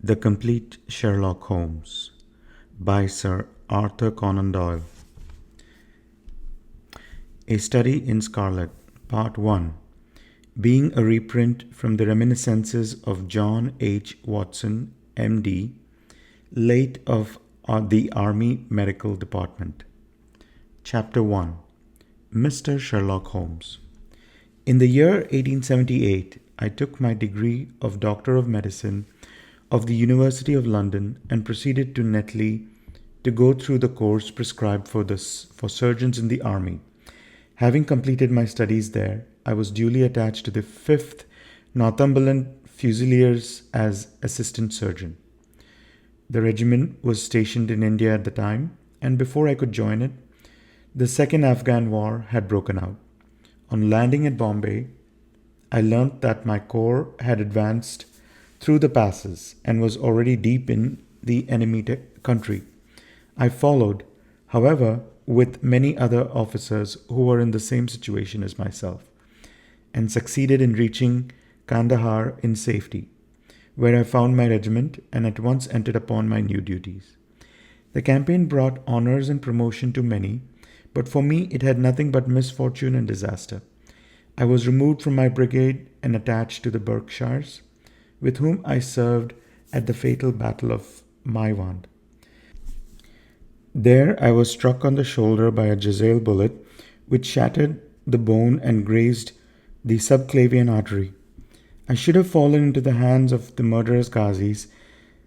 The Complete Sherlock Holmes by Sir Arthur Conan Doyle. A Study in Scarlet, Part 1. Being a reprint from the reminiscences of John H. Watson, M.D., late of the Army Medical Department. Chapter 1. Mr. Sherlock Holmes. In the year 1878, I took my degree of Doctor of Medicine of the University of London and proceeded to Netley to go through the course prescribed for surgeons in the army. Having completed my studies there, I was duly attached to the 5th Northumberland Fusiliers as assistant surgeon. The regiment was stationed in India at the time, and before I could join it, the Second Afghan War had broken out. On landing at Bombay, I learnt that my corps had advanced through the passes and was already deep in the enemy country. I followed, however, with many other officers who were in the same situation as myself, and succeeded in reaching Kandahar in safety, where I found my regiment and at once entered upon my new duties. The campaign brought honors and promotion to many, but for me it had nothing but misfortune and disaster. I was removed from my brigade and attached to the Berkshires, with whom I served at the fatal Battle of Maiwand. There I was struck on the shoulder by a Jezail bullet, which shattered the bone and grazed the subclavian artery. I should have fallen into the hands of the murderous Ghazis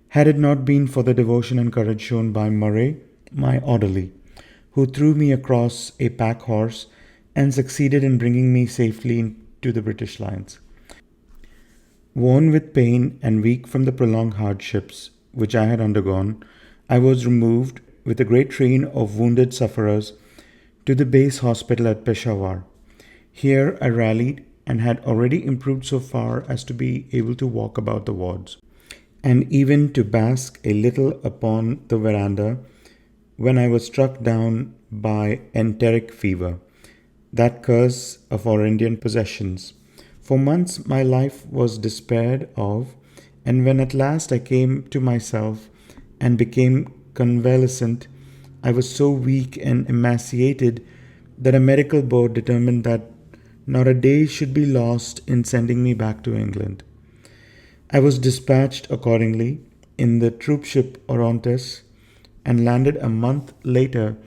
had it not been for the devotion and courage shown by Murray, my orderly, who threw me across a pack horse and succeeded in bringing me safely into the British lines. Worn with pain and weak from the prolonged hardships which I had undergone, I was removed with a great train of wounded sufferers to the base hospital at Peshawar. Here I rallied and had already improved so far as to be able to walk about the wards, and even to bask a little upon the veranda, when I was struck down by enteric fever, that curse of our Indian possessions. For months my life was despaired of, and when at last I came to myself and became convalescent, I was so weak and emaciated that a medical board determined that not a day should be lost in sending me back to England. I was dispatched accordingly in the troopship Orontes and landed a month later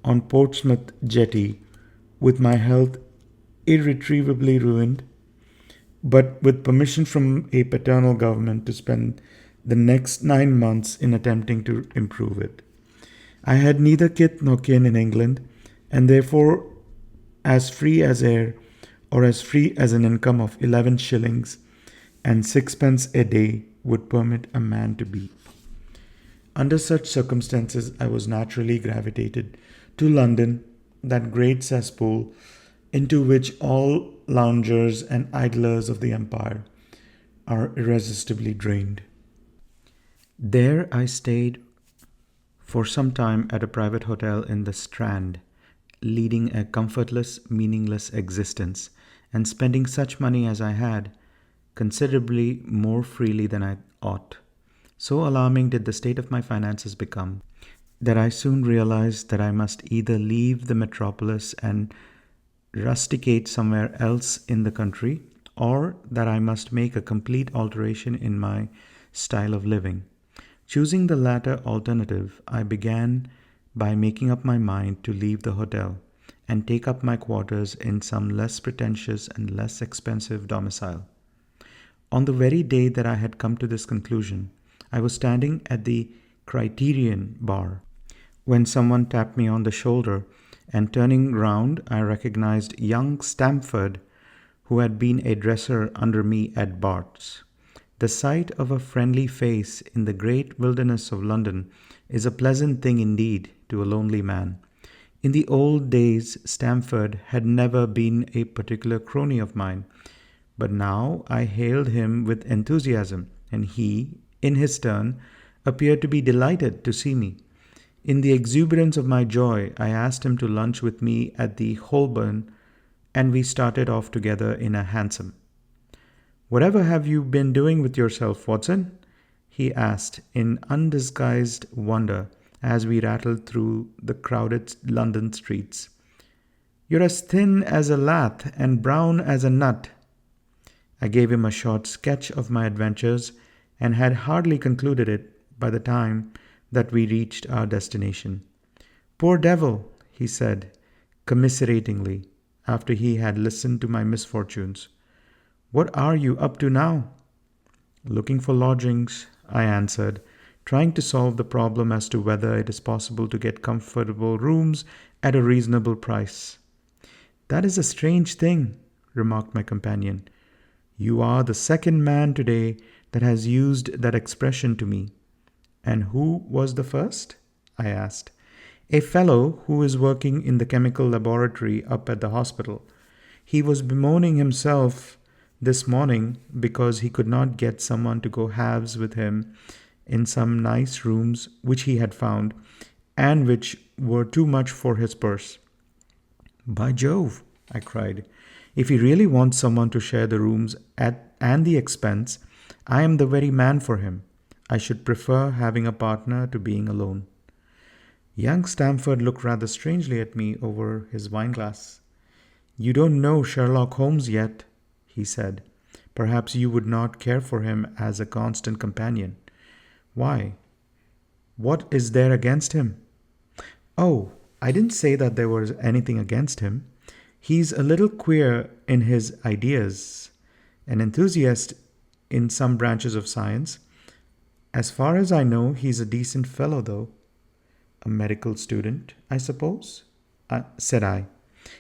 on Portsmouth jetty with my health irretrievably ruined, but with permission from a paternal government to spend the next 9 months in attempting to improve it. I had neither kith nor kin in England, and therefore as free as air, or as free as an income of 11 shillings and sixpence a day would permit a man to be. Under such circumstances, I was naturally gravitated to London, that great cesspool into which all loungers and idlers of the empire are irresistibly drained. There I stayed for some time at a private hotel in the Strand, leading a comfortless, meaningless existence, and spending such money as I had, considerably more freely than I ought. So alarming did the state of my finances become, that I soon realized that I must either leave the metropolis and rusticate somewhere else in the country, or that I must make a complete alteration in my style of living. Choosing the latter alternative, I began by making up my mind to leave the hotel and take up my quarters in some less pretentious and less expensive domicile. On the very day that I had come to this conclusion, I was standing at the Criterion bar when someone tapped me on the shoulder, and turning round, I recognized young Stamford, who had been a dresser under me at Bart's. The sight of a friendly face in the great wilderness of London is a pleasant thing indeed to a lonely man. In the old days, Stamford had never been a particular crony of mine, but now I hailed him with enthusiasm, and he, in his turn, appeared to be delighted to see me. In the exuberance of my joy, I asked him to lunch with me at the Holborn, and we started off together in a hansom. "Whatever have you been doing with yourself, Watson?" he asked in undisguised wonder as we rattled through the crowded London streets. You're as thin as a lath and brown as a nut. I gave him a short sketch of my adventures and had hardly concluded it by the time that we reached our destination. Poor devil, he said, commiseratingly, after he had listened to my misfortunes. What are you up to now? Looking for lodgings, I answered, trying to solve the problem as to whether it is possible to get comfortable rooms at a reasonable price. That is a strange thing, remarked my companion. You are the second man today that has used that expression to me. And who was the first? I asked. A fellow who is working in the chemical laboratory up at the hospital. He was bemoaning himself this morning because he could not get someone to go halves with him in some nice rooms which he had found, and which were too much for his purse. By Jove, I cried, if he really wants someone to share the rooms and the expense, I am the very man for him. I should prefer having a partner to being alone. Young Stamford looked rather strangely at me over his wineglass. You don't know Sherlock Holmes yet, he said. Perhaps you would not care for him as a constant companion. Why? What is there against him? Oh, I didn't say that there was anything against him. He's a little queer in his ideas, an enthusiast in some branches of science. As far as I know, he's a decent fellow, though. A medical student, I suppose? Said I.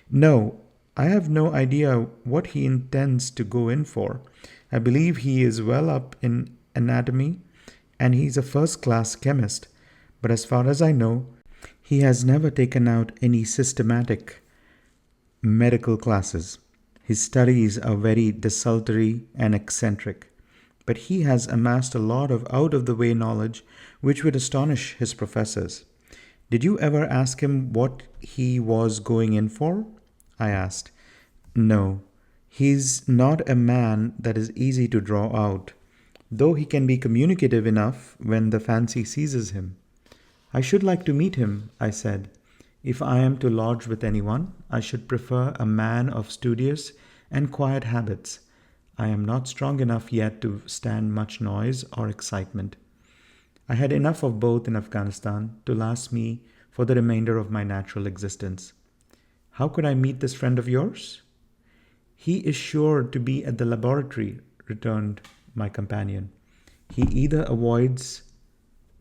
No, I have no idea what he intends to go in for. I believe he is well up in anatomy, and he's a first-class chemist. But as far as I know, he has never taken out any systematic medical classes. His studies are very desultory and eccentric, but he has amassed a lot of out-of-the-way knowledge which would astonish his professors. Did you ever ask him what he was going in for? I asked. No, he's not a man that is easy to draw out, though he can be communicative enough when the fancy seizes him. I should like to meet him, I said. If I am to lodge with anyone, I should prefer a man of studious and quiet habits. I am not strong enough yet to stand much noise or excitement. I had enough of both in Afghanistan to last me for the remainder of my natural existence. How could I meet this friend of yours? He is sure to be at the laboratory, returned my companion. He either avoids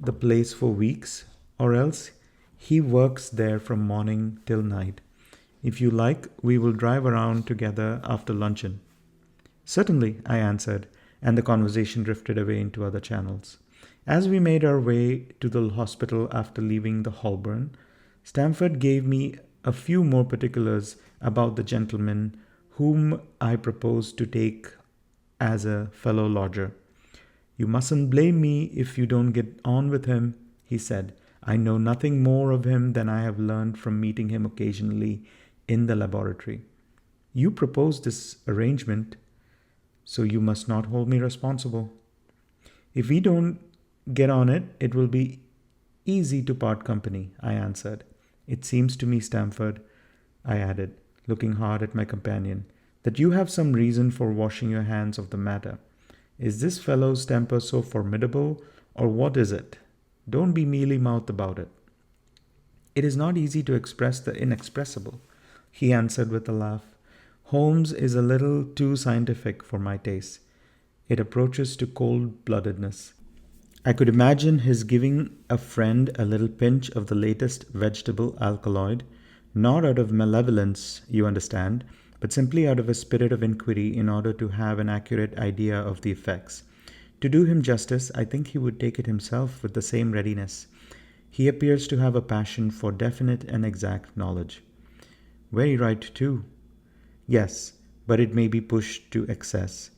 the place for weeks, or else he works there from morning till night. If you like, we will drive around together after luncheon. Certainly, I answered, and the conversation drifted away into other channels. As we made our way to the hospital after leaving the Holborn, Stamford gave me a few more particulars about the gentleman whom I proposed to take as a fellow lodger. You mustn't blame me if you don't get on with him, he said. I know nothing more of him than I have learned from meeting him occasionally in the laboratory. You proposed this arrangement, so you must not hold me responsible. If we don't get on it, it will be easy to part company, I answered. It seems to me, Stamford, I added, looking hard at my companion, that you have some reason for washing your hands of the matter. Is this fellow's temper so formidable, or what is it? Don't be mealy-mouthed about it. It is not easy to express the inexpressible, he answered with a laugh. Holmes is a little too scientific for my taste. It approaches to cold-bloodedness. I could imagine his giving a friend a little pinch of the latest vegetable alkaloid, not out of malevolence, you understand, but simply out of a spirit of inquiry in order to have an accurate idea of the effects. To do him justice, I think he would take it himself with the same readiness. He appears to have a passion for definite and exact knowledge. Very right, too. Yes, but it may be pushed to excess.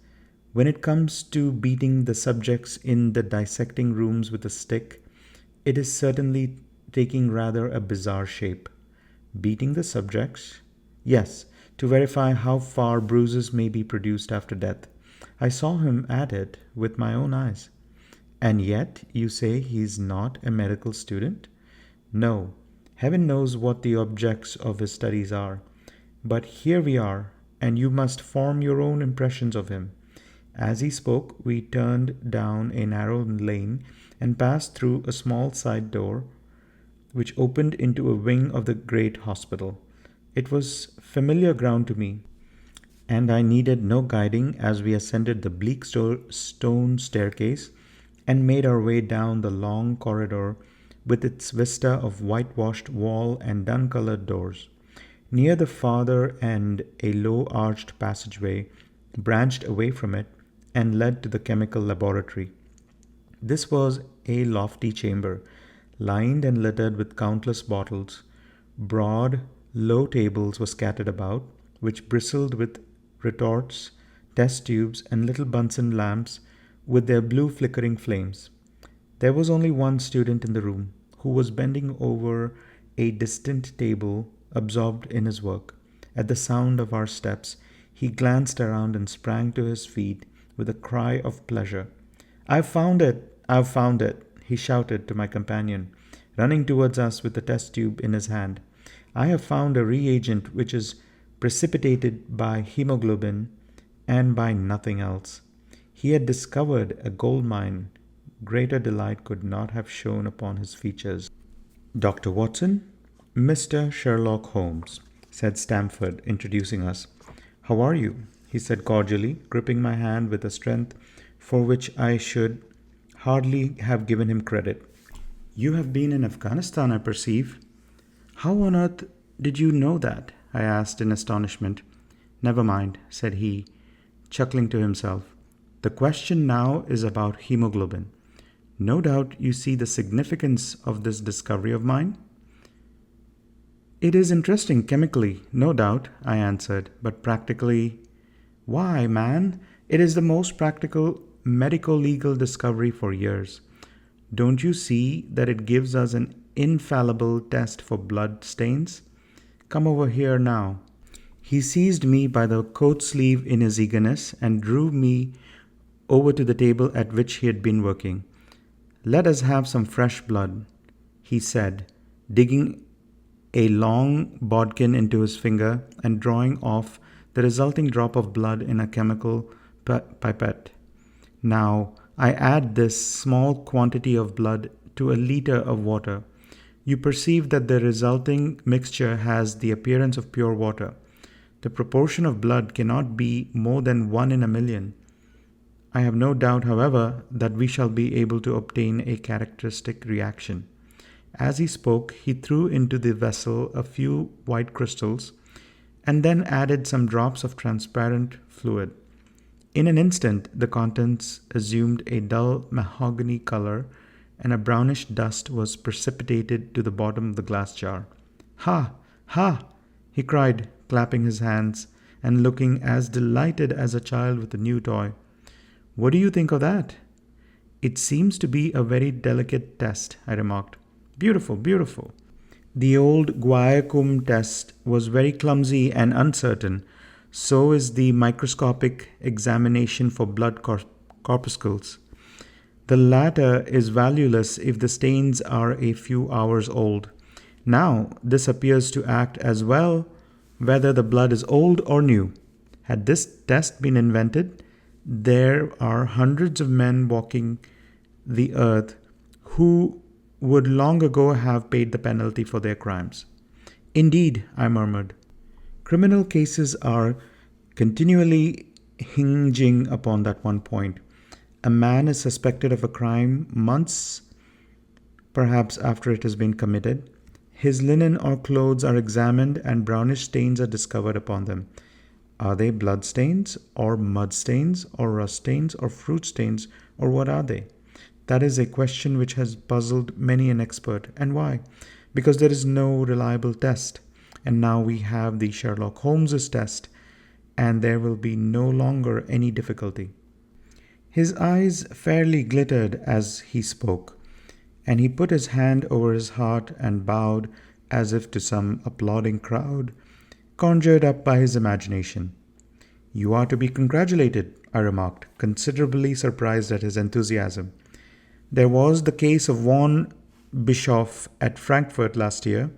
When it comes to beating the subjects in the dissecting rooms with a stick, it is certainly taking rather a bizarre shape. Beating the subjects? Yes, to verify how far bruises may be produced after death. I saw him at it with my own eyes. And yet you say he's not a medical student? No, heaven knows what the objects of his studies are. But here we are, and you must form your own impressions of him. As he spoke, we turned down a narrow lane and passed through a small side door which opened into a wing of the great hospital. It was familiar ground to me, and I needed no guiding as we ascended the bleak stone staircase and made our way down the long corridor with its vista of whitewashed wall and dun-colored doors. Near the farther end, a low-arched passageway branched away from it and led to the chemical laboratory. This was a lofty chamber, lined and littered with countless bottles. Broad, low tables were scattered about, which bristled with retorts, test tubes, and little Bunsen lamps with their blue flickering flames. There was only one student in the room, who was bending over a distant table, absorbed in his work. At the sound of our steps, he glanced around and sprang to his feet with a cry of pleasure. "I've found it! I've found it!" he shouted to my companion, running towards us with the test tube in his hand. "I have found a reagent which is precipitated by hemoglobin and by nothing else." He had discovered a gold mine. Greater delight could not have shone upon his features. "Dr. Watson, Mr. Sherlock Holmes," said Stamford, introducing us. "How are you?" he said cordially, gripping my hand with a strength for which I should hardly have given him credit. "You have been in Afghanistan, I perceive." "How on earth did you know that?" I asked in astonishment. "Never mind," said he, chuckling to himself. "The question now is about hemoglobin. No doubt you see the significance of this discovery of mine?" "It is interesting chemically, no doubt," I answered, "but practically—" "Why, man, it is the most practical medico-legal discovery for years. Don't you see that it gives us an infallible test for blood stains? Come over here now." He seized me by the coat sleeve in his eagerness and drew me over to the table at which he had been working. "Let us have some fresh blood," he said, digging a long bodkin into his finger and drawing off the resulting drop of blood in a chemical pipette. Now, I add this small quantity of blood to a liter of water. You perceive that the resulting mixture has the appearance of pure water. The proportion of blood cannot be more than 1 in a million. I have no doubt, however, that we shall be able to obtain a characteristic reaction. As he spoke, he threw into the vessel a few white crystals and then added some drops of transparent fluid. In an instant, the contents assumed a dull mahogany color and a brownish dust was precipitated to the bottom of the glass jar. "Ha! Ha!" he cried, clapping his hands and looking as delighted as a child with a new toy. "What do you think of that?" "It seems to be a very delicate test," I remarked. "Beautiful, beautiful." The old Guiacum test was very clumsy and uncertain. So is the microscopic examination for blood corpuscles. The latter is valueless if the stains are a few hours old. Now, this appears to act as well whether the blood is old or new. Had this test been invented, there are hundreds of men walking the earth who would long ago have paid the penalty for their crimes. "Indeed," I murmured. "Criminal cases are continually hinging upon that one point. A man is suspected of a crime months, perhaps after it has been committed. His linen or clothes are examined and brownish stains are discovered upon them. Are they blood stains, or mud stains, or rust stains, or fruit stains, or what are they? That is a question which has puzzled many an expert. And why? Because there is no reliable test. And now we have the Sherlock Holmes test, and there will be no longer any difficulty." His eyes fairly glittered as he spoke, and he put his hand over his heart and bowed as if to some applauding crowd conjured up by his imagination. "You are to be congratulated," I remarked, considerably surprised at his enthusiasm. There was the case of von Bischoff at Frankfurt last year.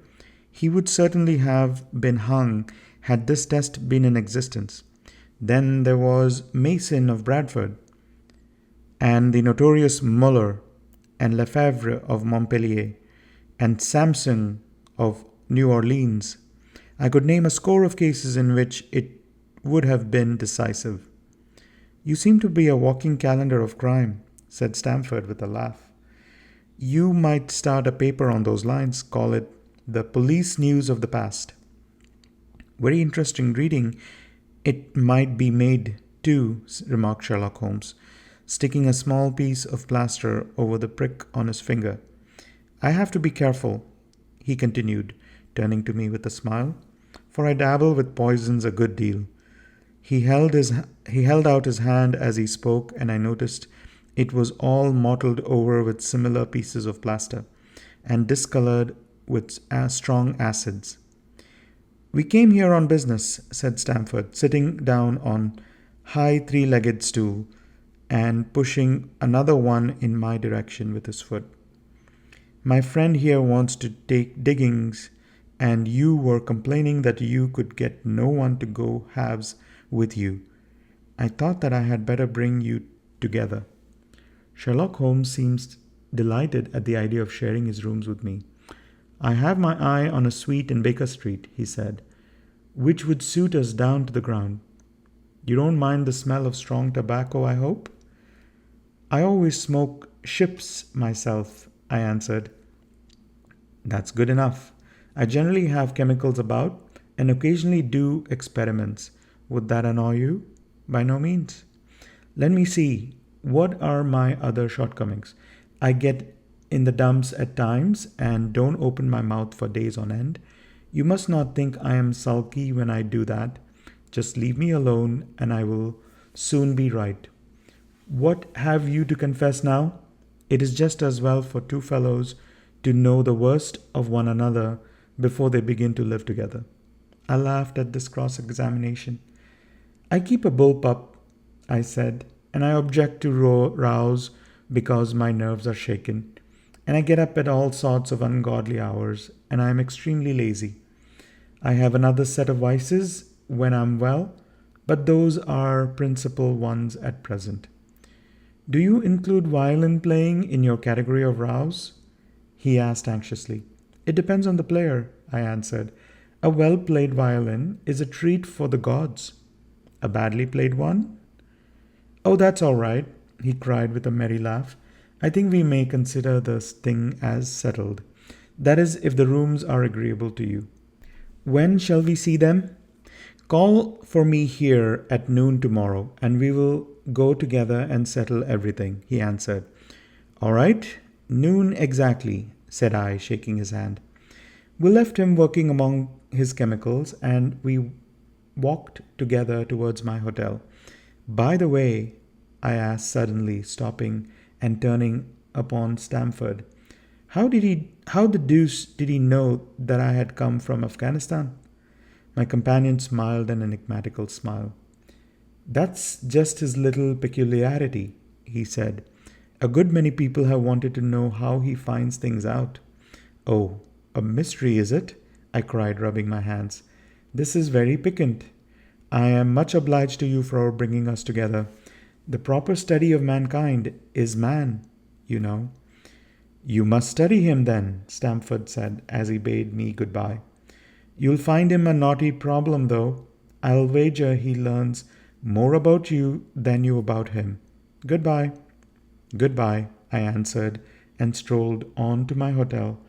He would certainly have been hung had this test been in existence. Then there was Mason of Bradford, and the notorious Muller, and Lefebvre of Montpellier, and Samson of New Orleans. I could name a score of cases in which it would have been decisive. You seem to be a walking calendar of crime, said Stamford with a laugh. You might start a paper on those lines, call it the police news of the past. Very interesting reading it might be made, too, remarked Sherlock Holmes, sticking a small piece of plaster over the prick on his finger. I have to be careful, he continued, turning to me with a smile, for I dabble with poisons a good deal. He held out his hand as he spoke, and I noticed it was all mottled over with similar pieces of plaster, and discolored with strong acids. We came here on business, said Stamford, sitting down on high three-legged stool and pushing another one in my direction with his foot. My friend here wants to take diggings, and you were complaining that you could get no one to go halves with you. I thought that I had better bring you together. Sherlock Holmes seems delighted at the idea of sharing his rooms with me. I have my eye on a suite in Baker Street, he said, which would suit us down to the ground. You don't mind the smell of strong tobacco, I hope? I always smoke ships myself, I answered. That's good enough. I generally have chemicals about and occasionally do experiments. Would that annoy you? By no means. Let me see. What are my other shortcomings? I get in the dumps at times and don't open my mouth for days on end. You must not think I am sulky when I do that. Just leave me alone and I will soon be right. What have you to confess now? It is just as well for two fellows to know the worst of one another before they begin to live together. I laughed at this cross-examination. I keep a bullpup, I said, and I object to rouse because my nerves are shaken, and I get up at all sorts of ungodly hours, and I am extremely lazy. I have another set of vices when I'm well, but those are principal ones at present. Do you include violin playing in your category of rouse? He asked anxiously. It depends on the player, I answered. A well-played violin is a treat for the gods. A badly played one? Oh, that's all right, he cried with a merry laugh. I think we may consider this thing as settled. That is, if the rooms are agreeable to you. When shall we see them? Call for me here at noon tomorrow, and we will go together and settle everything, he answered. All right, noon exactly, said I, shaking his hand. We left him working among his chemicals, and we walked together towards my hotel. By the way, I asked suddenly, stopping and turning upon Stamford, how the deuce did he know that I had come from Afghanistan? My companion smiled an enigmatical smile. That's just his little peculiarity, he said. A good many people have wanted to know how he finds things out. Oh, a mystery, is it? I cried, rubbing my hands. This is very piquant. I am much obliged to you for bringing us together. The proper study of mankind is man, you know. You must study him then, Stamford said as he bade me goodbye. You'll find him a knotty problem, though. I'll wager he learns more about you than you about him. Goodbye. Goodbye, I answered, and strolled on to my hotel,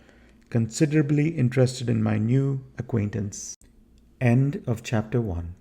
considerably interested in my new acquaintance. End of chapter 1.